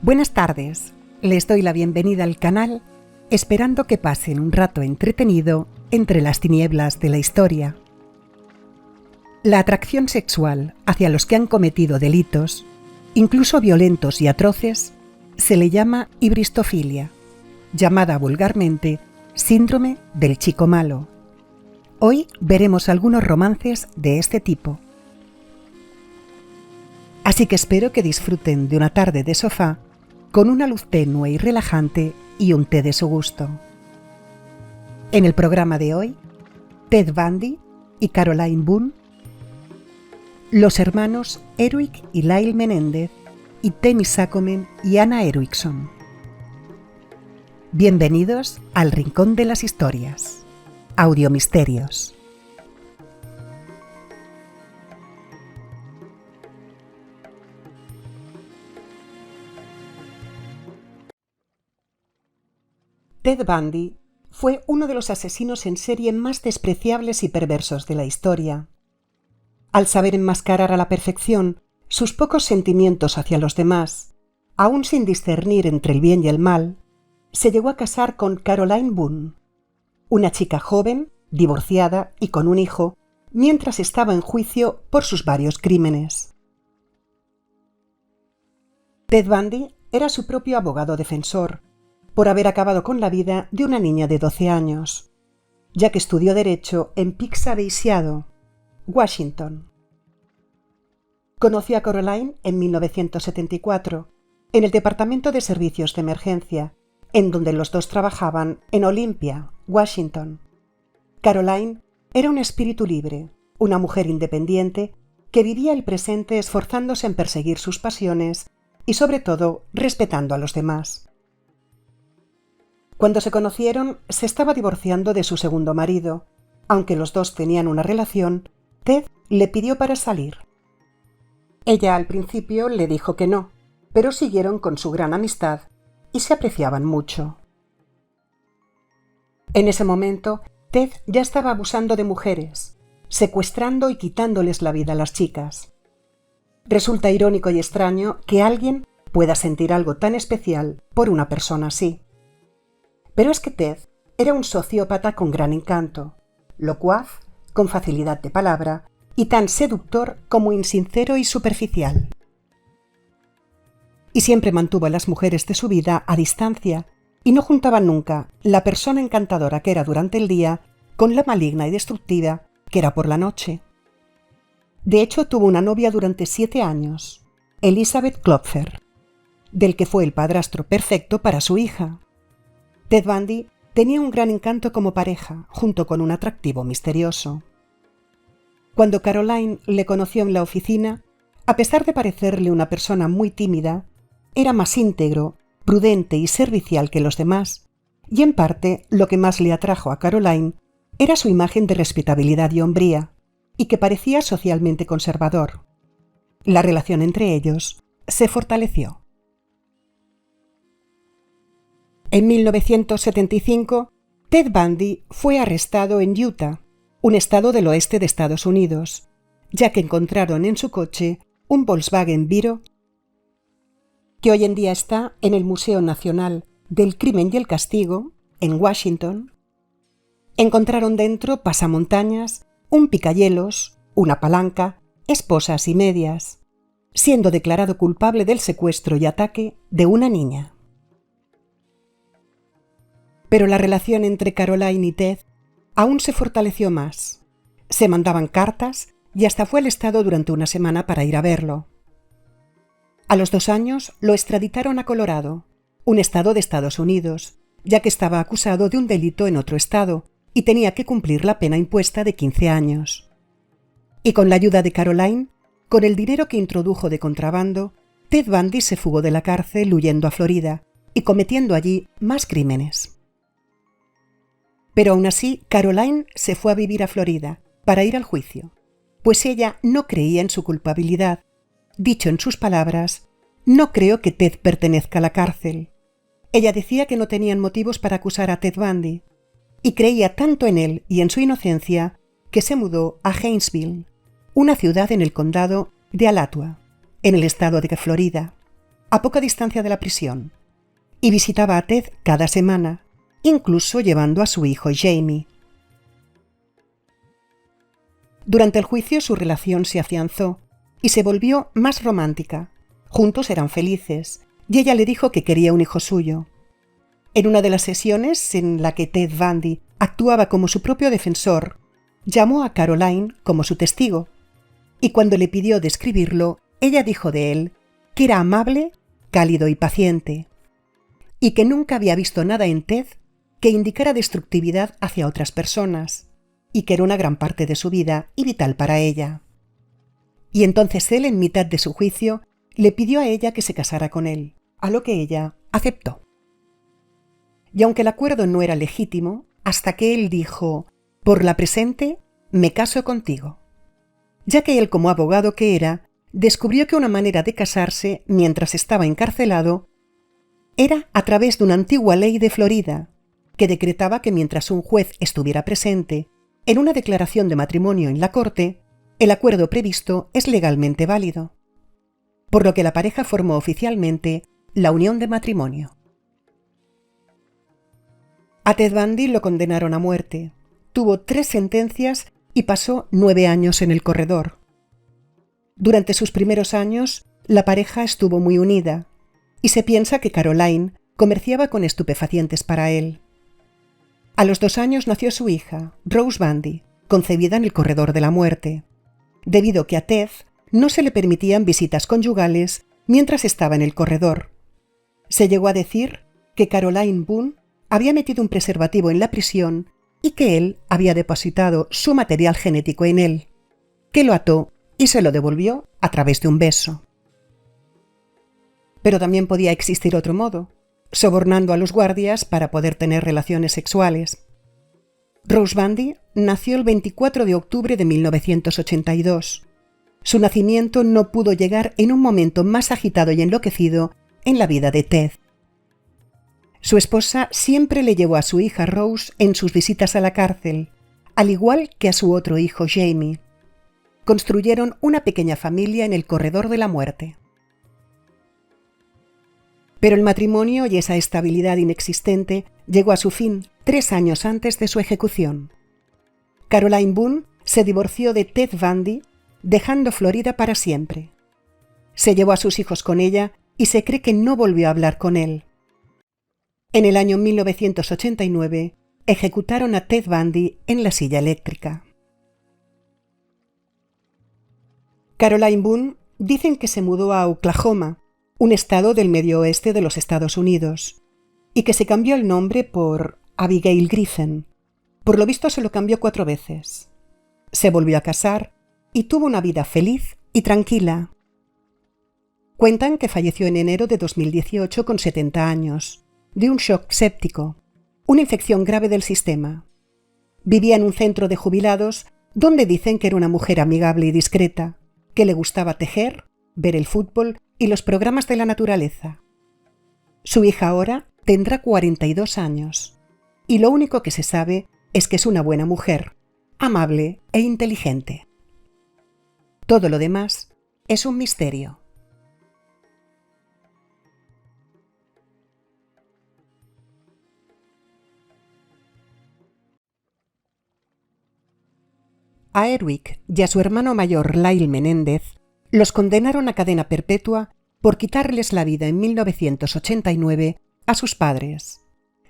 Buenas tardes, les doy la bienvenida al canal, esperando que pasen un rato entretenido entre las tinieblas de la historia. La atracción sexual hacia los que han cometido delitos, incluso violentos y atroces, se le llama hibristofilia, llamada vulgarmente síndrome del chico malo. Hoy veremos algunos romances de este tipo. Así que espero que disfruten de una tarde de sofá con una luz tenue y relajante y un té de su gusto. En el programa de hoy, Ted Bundy y Caroline Boone, los hermanos Eric y Lyle Menendez y Temi Sakomen y Anna Erickson. Bienvenidos al Rincón de las Historias. Audiomisterios. Ted Bundy fue uno de los asesinos en serie más despreciables y perversos de la historia. Al saber enmascarar a la perfección sus pocos sentimientos hacia los demás, aún sin discernir entre el bien y el mal, se llegó a casar con Caroline Boone, una chica joven, divorciada y con un hijo, mientras estaba en juicio por sus varios crímenes. Ted Bundy era su propio abogado defensor, por haber acabado con la vida de una niña de 12 años, ya que estudió Derecho en Pixar-Seattle, Washington. Conoció a Caroline en 1974, en el Departamento de Servicios de Emergencia, en donde los dos trabajaban en Olympia, Washington. Caroline era un espíritu libre, una mujer independiente que vivía el presente esforzándose en perseguir sus pasiones y, sobre todo, respetando a los demás. Cuando se conocieron, se estaba divorciando de su segundo marido. Aunque los dos tenían una relación, Ted le pidió para salir. Ella al principio le dijo que no, pero siguieron con su gran amistad y se apreciaban mucho. En ese momento, Ted ya estaba abusando de mujeres, secuestrando y quitándoles la vida a las chicas. Resulta irónico y extraño que alguien pueda sentir algo tan especial por una persona así. Pero es que Ted era un sociópata con gran encanto, locuaz, con facilidad de palabra y tan seductor como insincero y superficial. Y siempre mantuvo a las mujeres de su vida a distancia y no juntaba nunca la persona encantadora que era durante el día con la maligna y destructiva que era por la noche. De hecho, tuvo una novia durante 7 años, Elizabeth Klopfer, del que fue el padrastro perfecto para su hija. Ted Bundy tenía un gran encanto como pareja, junto con un atractivo misterioso. Cuando Caroline le conoció en la oficina, a pesar de parecerle una persona muy tímida, era más íntegro, prudente y servicial que los demás, y en parte lo que más le atrajo a Caroline era su imagen de respetabilidad y hombría, y que parecía socialmente conservador. La relación entre ellos se fortaleció. En 1975, Ted Bundy fue arrestado en Utah, un estado del oeste de Estados Unidos, ya que encontraron en su coche un Volkswagen Viro que hoy en día está en el Museo Nacional del Crimen y el Castigo, en Washington. Encontraron dentro pasamontañas, un picahielos, una palanca, esposas y medias, siendo declarado culpable del secuestro y ataque de una niña. Pero la relación entre Caroline y Ted aún se fortaleció más. Se mandaban cartas y hasta fue al estado durante una semana para ir a verlo. A los 2 años lo extraditaron a Colorado, un estado de Estados Unidos, ya que estaba acusado de un delito en otro estado y tenía que cumplir la pena impuesta de 15 años. Y con la ayuda de Caroline, con el dinero que introdujo de contrabando, Ted Bundy se fugó de la cárcel huyendo a Florida y cometiendo allí más crímenes. Pero aún así, Caroline se fue a vivir a Florida para ir al juicio, pues ella no creía en su culpabilidad. Dicho en sus palabras, no creo que Ted pertenezca a la cárcel. Ella decía que no tenían motivos para acusar a Ted Bundy, y creía tanto en él y en su inocencia que se mudó a Haynesville, una ciudad en el condado de Alachua, en el estado de Florida, a poca distancia de la prisión, y visitaba a Ted cada semana, incluso llevando a su hijo Jamie. Durante el juicio su relación se afianzó y se volvió más romántica. Juntos eran felices, y ella le dijo que quería un hijo suyo. En una de las sesiones en la que Ted Bundy actuaba como su propio defensor, llamó a Caroline como su testigo, y cuando le pidió describirlo, ella dijo de él que era amable, cálido y paciente, y que nunca había visto nada en Ted que indicara destructividad hacia otras personas, y que era una gran parte de su vida y vital para ella. Y entonces él, en mitad de su juicio, le pidió a ella que se casara con él, a lo que ella aceptó. Y aunque el acuerdo no era legítimo, hasta que él dijo: «Por la presente, me caso contigo», ya que él, como abogado que era, descubrió que una manera de casarse mientras estaba encarcelado era a través de una antigua ley de Florida, que decretaba que mientras un juez estuviera presente en una declaración de matrimonio en la corte, el acuerdo previsto es legalmente válido, por lo que la pareja formó oficialmente la unión de matrimonio. A Ted Bundy lo condenaron a muerte. Tuvo 3 sentencias y pasó 9 años en el corredor. Durante sus primeros años, la pareja estuvo muy unida, y se piensa que Caroline comerciaba con estupefacientes para él. A los 2 años nació su hija, Rose Bundy, concebida en el corredor de la muerte, debido a que a Ted no se le permitían visitas conyugales mientras estaba en el corredor. Se llegó a decir que Caroline Boone había metido un preservativo en la prisión y que él había depositado su material genético en él, que lo ató y se lo devolvió a través de un beso. Pero también podía existir otro modo, sobornando a los guardias para poder tener relaciones sexuales. Rose Bundy nació el 24 de octubre de 1982. Su nacimiento no pudo llegar en un momento más agitado y enloquecido en la vida de Ted. Su esposa siempre le llevó a su hija Rose en sus visitas a la cárcel, al igual que a su otro hijo Jamie. Construyeron una pequeña familia en el corredor de la muerte. Pero el matrimonio y esa estabilidad inexistente llegó a su fin 3 años antes de su ejecución. Caroline Boone se divorció de Ted Bundy, dejando Florida para siempre. Se llevó a sus hijos con ella y se cree que no volvió a hablar con él. En el año 1989, ejecutaron a Ted Bundy en la silla eléctrica. Caroline Boone dicen que se mudó a Oklahoma, un estado del medio oeste de los Estados Unidos, y que se cambió el nombre por Abigail Griffin. Por lo visto se lo cambió 4 veces. Se volvió a casar y tuvo una vida feliz y tranquila. Cuentan que falleció en enero de 2018 con 70 años, de un shock séptico, una infección grave del sistema. Vivía en un centro de jubilados donde dicen que era una mujer amigable y discreta, que le gustaba tejer, ver el fútbol y los programas de la naturaleza. Su hija ahora tendrá 42 años, y lo único que se sabe es que es una buena mujer, amable e inteligente. Todo lo demás es un misterio. A Erwick y a su hermano mayor Lyle Menéndez los condenaron a cadena perpetua por quitarles la vida en 1989 a sus padres.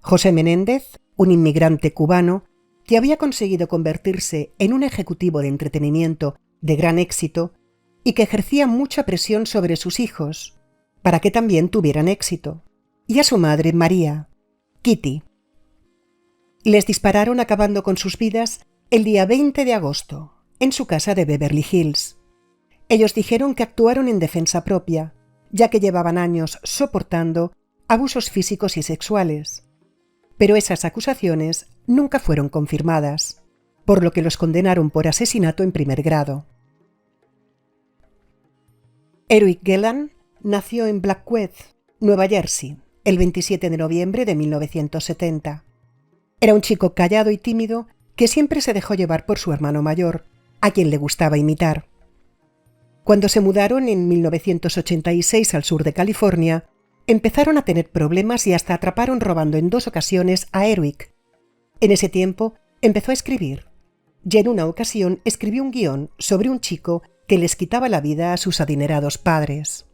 José Menéndez, un inmigrante cubano que había conseguido convertirse en un ejecutivo de entretenimiento de gran éxito y que ejercía mucha presión sobre sus hijos para que también tuvieran éxito, y a su madre María, Kitty. Les dispararon acabando con sus vidas el día 20 de agosto, en su casa de Beverly Hills. Ellos dijeron que actuaron en defensa propia, ya que llevaban años soportando abusos físicos y sexuales. Pero esas acusaciones nunca fueron confirmadas, por lo que los condenaron por asesinato en primer grado. Erwick Gellan nació en Blackwood, Nueva Jersey, el 27 de noviembre de 1970. Era un chico callado y tímido que siempre se dejó llevar por su hermano mayor, a quien le gustaba imitar. Cuando se mudaron en 1986 al sur de California, empezaron a tener problemas y hasta atraparon robando en 2 ocasiones a Eric. En ese tiempo empezó a escribir, y en una ocasión escribió un guión sobre un chico que les quitaba la vida a sus adinerados padres.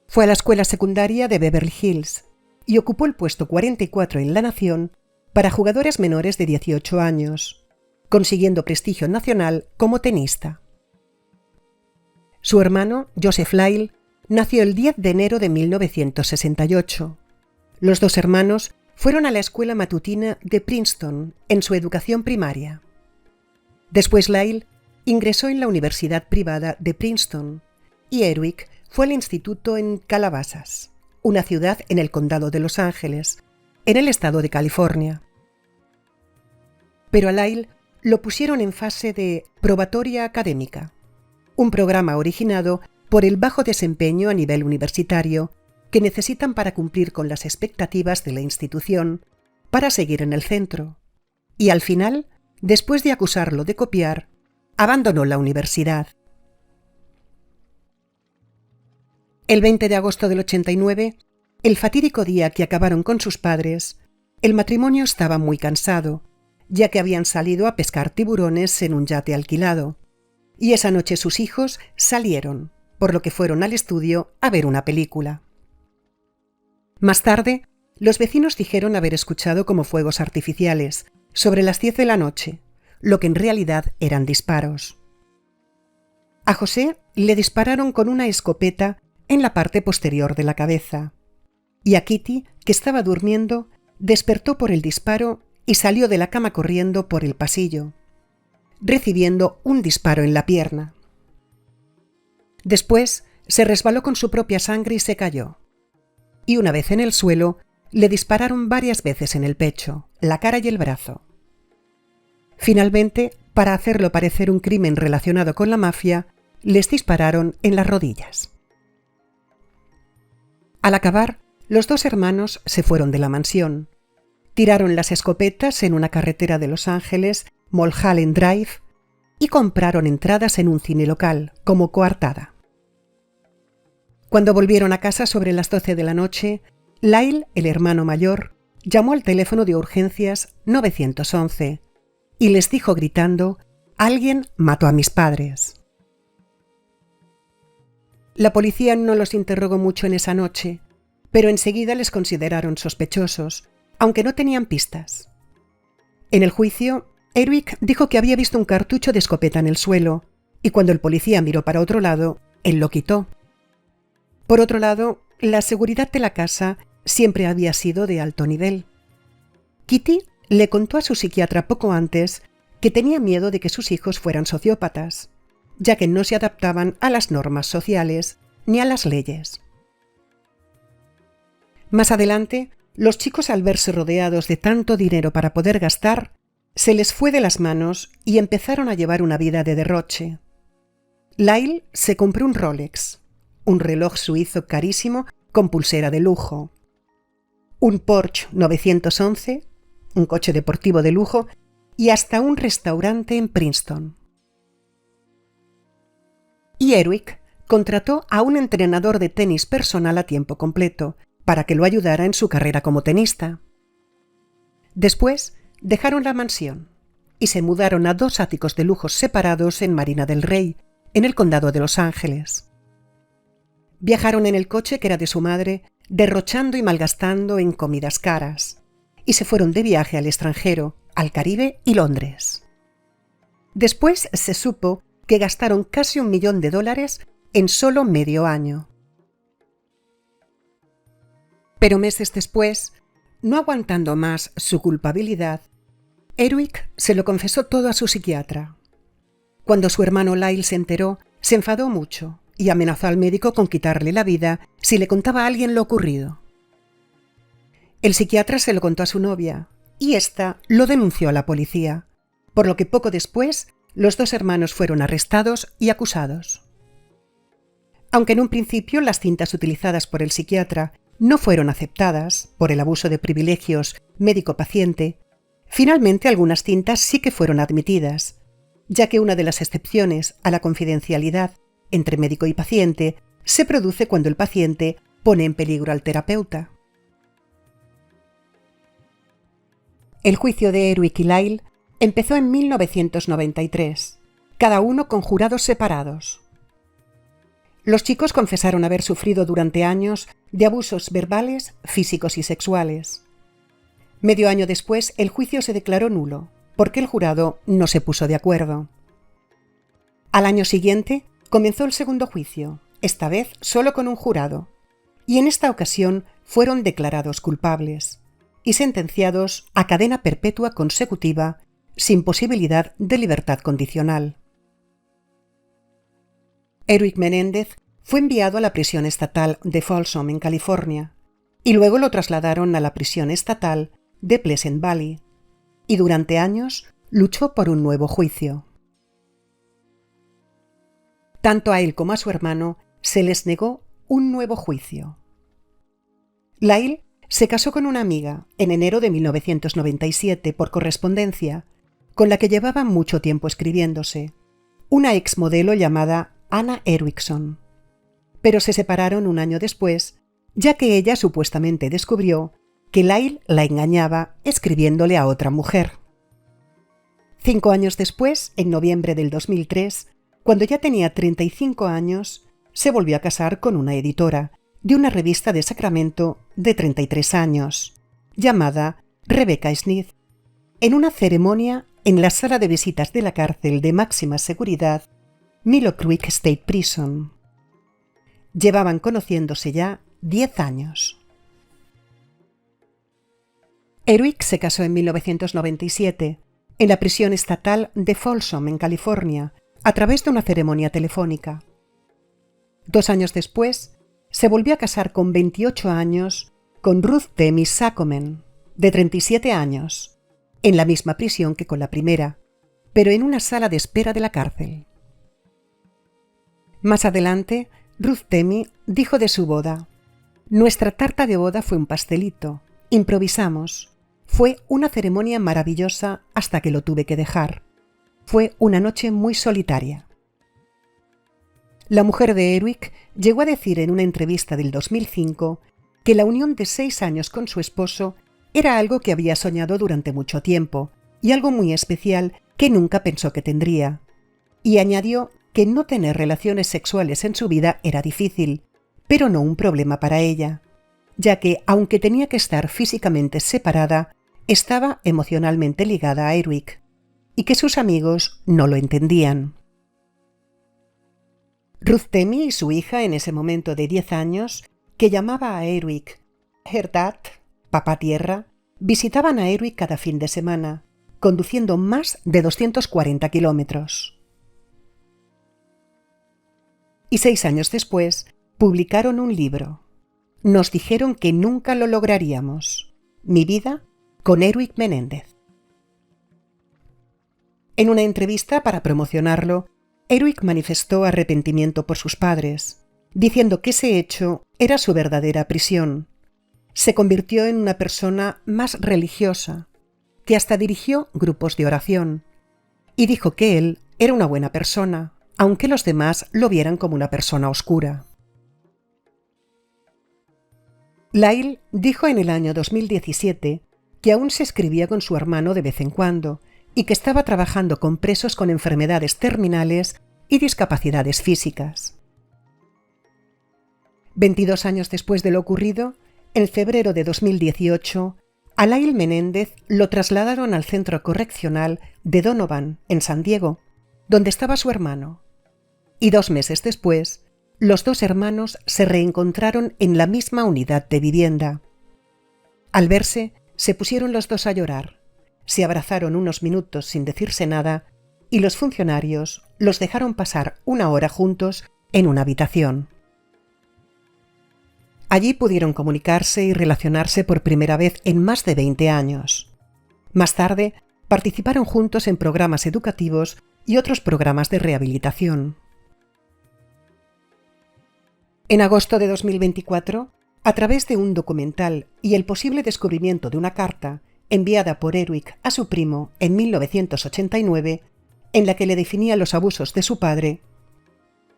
Fue a la escuela secundaria de Beverly Hills y ocupó el puesto 44 en la nación para jugadores menores de 18 años, consiguiendo prestigio nacional como tenista. Su hermano, Joseph Lyle, nació el 10 de enero de 1968. Los 2 hermanos fueron a la escuela matutina de Princeton en su educación primaria. Después Lyle ingresó en la Universidad Privada de Princeton y Eric fue al instituto en Calabasas, una ciudad en el condado de Los Ángeles, en el estado de California. Pero a Lyle lo pusieron en fase de probatoria académica, un programa originado por el bajo desempeño a nivel universitario que necesitan para cumplir con las expectativas de la institución para seguir en el centro. Y al final, después de acusarlo de copiar, abandonó la universidad. El 20 de agosto del 89, el fatídico día que acabaron con sus padres, el matrimonio estaba muy cansado, ya que habían salido a pescar tiburones en un yate alquilado, y esa noche sus hijos salieron, por lo que fueron al estudio a ver una película. Más tarde, los vecinos dijeron haber escuchado como fuegos artificiales sobre las 10 de la noche, lo que en realidad eran disparos. A José le dispararon con una escopeta en la parte posterior de la cabeza, y a Kitty, que estaba durmiendo, despertó por el disparo y salió de la cama corriendo por el pasillo, recibiendo un disparo en la pierna. Después se resbaló con su propia sangre y se cayó. Y una vez en el suelo, le dispararon varias veces en el pecho, la cara y el brazo. Finalmente, para hacerlo parecer un crimen relacionado con la mafia, les dispararon en las rodillas. Al acabar, los 2 hermanos se fueron de la mansión. Tiraron las escopetas en una carretera de Los Ángeles, Mulholland Drive, y compraron entradas en un cine local, como coartada. Cuando volvieron a casa sobre las 12 de la noche, Lyle, el hermano mayor, llamó al teléfono de urgencias 911 y les dijo gritando: «Alguien mató a mis padres». La policía no los interrogó mucho en esa noche, pero enseguida les consideraron sospechosos, aunque no tenían pistas. En el juicio, Eric dijo que había visto un cartucho de escopeta en el suelo, y cuando el policía miró para otro lado, él lo quitó. Por otro lado, la seguridad de la casa siempre había sido de alto nivel. Kitty le contó a su psiquiatra poco antes que tenía miedo de que sus hijos fueran sociópatas, ya que no se adaptaban a las normas sociales ni a las leyes. Más adelante, los chicos, al verse rodeados de tanto dinero para poder gastar, se les fue de las manos y empezaron a llevar una vida de derroche. Lyle se compró un Rolex, un reloj suizo carísimo con pulsera de lujo, un Porsche 911, un coche deportivo de lujo y hasta un restaurante en Princeton. Y Eric contrató a un entrenador de tenis personal a tiempo completo para que lo ayudara en su carrera como tenista. Después dejaron la mansión y se mudaron a 2 áticos de lujo separados en Marina del Rey, en el condado de Los Ángeles. Viajaron en el coche que era de su madre, derrochando y malgastando en comidas caras, y se fueron de viaje al extranjero, al Caribe y Londres. Después se supo que gastaron casi $1 millón en solo medio año. Pero meses después, no aguantando más su culpabilidad, Eric se lo confesó todo a su psiquiatra. Cuando su hermano Lyle se enteró, se enfadó mucho y amenazó al médico con quitarle la vida si le contaba a alguien lo ocurrido. El psiquiatra se lo contó a su novia y ésta lo denunció a la policía, por lo que poco después los 2 hermanos fueron arrestados y acusados. Aunque en un principio las cintas utilizadas por el psiquiatra no fueron aceptadas por el abuso de privilegios médico-paciente, finalmente algunas cintas sí que fueron admitidas, ya que una de las excepciones a la confidencialidad entre médico y paciente se produce cuando el paciente pone en peligro al terapeuta. El juicio de Erwick y Lyle empezó en 1993, cada uno con jurados separados. Los chicos confesaron haber sufrido durante años de abusos verbales, físicos y sexuales. Medio año después, el juicio se declaró nulo, porque el jurado no se puso de acuerdo. Al año siguiente, comenzó el segundo juicio, esta vez solo con un jurado, y en esta ocasión fueron declarados culpables y sentenciados a cadena perpetua consecutiva sin posibilidad de libertad condicional. Erwick Menéndez fue enviado a la prisión estatal de Folsom, en California, y luego lo trasladaron a la prisión estatal de Pleasant Valley, y durante años luchó por un nuevo juicio. Tanto a él como a su hermano se les negó un nuevo juicio. Lyle se casó con una amiga en enero de 1997 por correspondencia, con la que llevaba mucho tiempo escribiéndose, una exmodelo llamada Anna Erickson. Pero se separaron un año después, ya que ella supuestamente descubrió que Lyle la engañaba escribiéndole a otra mujer. 5 años después, en noviembre del 2003, cuando ya tenía 35 años, se volvió a casar con una editora de una revista de Sacramento de 33 años, llamada Rebecca Smith, en una ceremonia en la sala de visitas de la cárcel de máxima seguridad Milo Creek State Prison. Llevaban conociéndose ya 10 años. Erwick se casó en 1997 en la prisión estatal de Folsom, en California, a través de una ceremonia telefónica. 2 años después, se volvió a casar con 28 años con Ruth Demi Saccoman, de 37 años, en la misma prisión que con la primera, pero en una sala de espera de la cárcel. Más adelante, Ruth Demi dijo de su boda: «Nuestra tarta de boda fue un pastelito, improvisamos, fue una ceremonia maravillosa hasta que lo tuve que dejar. Fue una noche muy solitaria». La mujer de Erwick llegó a decir en una entrevista del 2005 que la unión de 6 años con su esposo era algo que había soñado durante mucho tiempo y algo muy especial que nunca pensó que tendría. Y añadió que no tener relaciones sexuales en su vida era difícil, pero no un problema para ella, ya que, aunque tenía que estar físicamente separada, estaba emocionalmente ligada a Erwick, y que sus amigos no lo entendían. Ruth Demi y su hija en ese momento de 10 años, que llamaba a Erwick Her Dad, Papá Tierra, visitaban a Erwick cada fin de semana, conduciendo más de 240 kilómetros. Y 6 años después, publicaron un libro. Nos dijeron que nunca lo lograríamos. Mi vida con Erwick Menéndez. En una entrevista para promocionarlo, Erwick manifestó arrepentimiento por sus padres, diciendo que ese hecho era su verdadera prisión. Se convirtió en una persona más religiosa, que hasta dirigió grupos de oración, y dijo que él era una buena persona, aunque los demás lo vieran como una persona oscura. Lyle dijo en el año 2017 que aún se escribía con su hermano de vez en cuando y que estaba trabajando con presos con enfermedades terminales y discapacidades físicas. 22 años después de lo ocurrido, en febrero de 2018, a Lyle Menéndez lo trasladaron al centro correccional de Donovan, en San Diego, donde estaba su hermano. Y 2 meses después, los 2 hermanos se reencontraron en la misma unidad de vivienda. Al verse, se pusieron los 2 a llorar, se abrazaron unos minutos sin decirse nada y los funcionarios los dejaron pasar 1 hora juntos en una habitación. Allí pudieron comunicarse y relacionarse por primera vez en más de 20 años. Más tarde, participaron juntos en programas educativos y otros programas de rehabilitación. En agosto de 2024, a través de un documental y el posible descubrimiento de una carta enviada por Erwick a su primo en 1989, en la que le definía los abusos de su padre,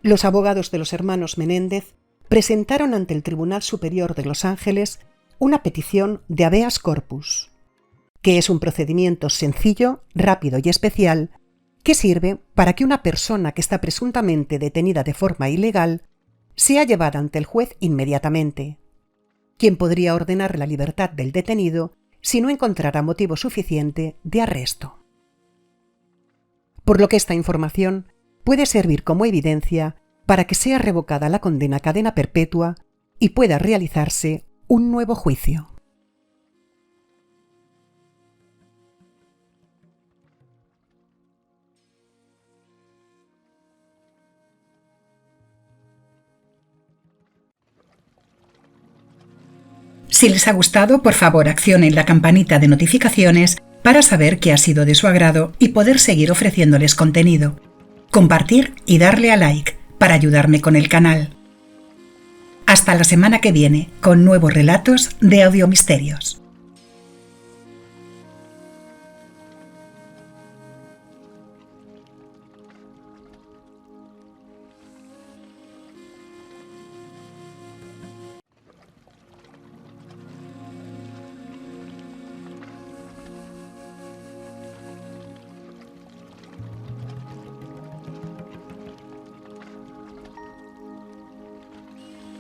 los abogados de los hermanos Menéndez presentaron ante el Tribunal Superior de Los Ángeles una petición de habeas corpus, que es un procedimiento sencillo, rápido y especial que sirve para que una persona que está presuntamente detenida de forma ilegal sea llevada ante el juez inmediatamente, quien podría ordenar la libertad del detenido si no encontrara motivo suficiente de arresto. Por lo que esta información puede servir como evidencia para que sea revocada la condena a cadena perpetua y pueda realizarse un nuevo juicio. Si les ha gustado, por favor accionen la campanita de notificaciones para saber que ha sido de su agrado y poder seguir ofreciéndoles contenido. Compartir y darle a like para ayudarme con el canal. Hasta la semana que viene con nuevos relatos de Audiomisterios.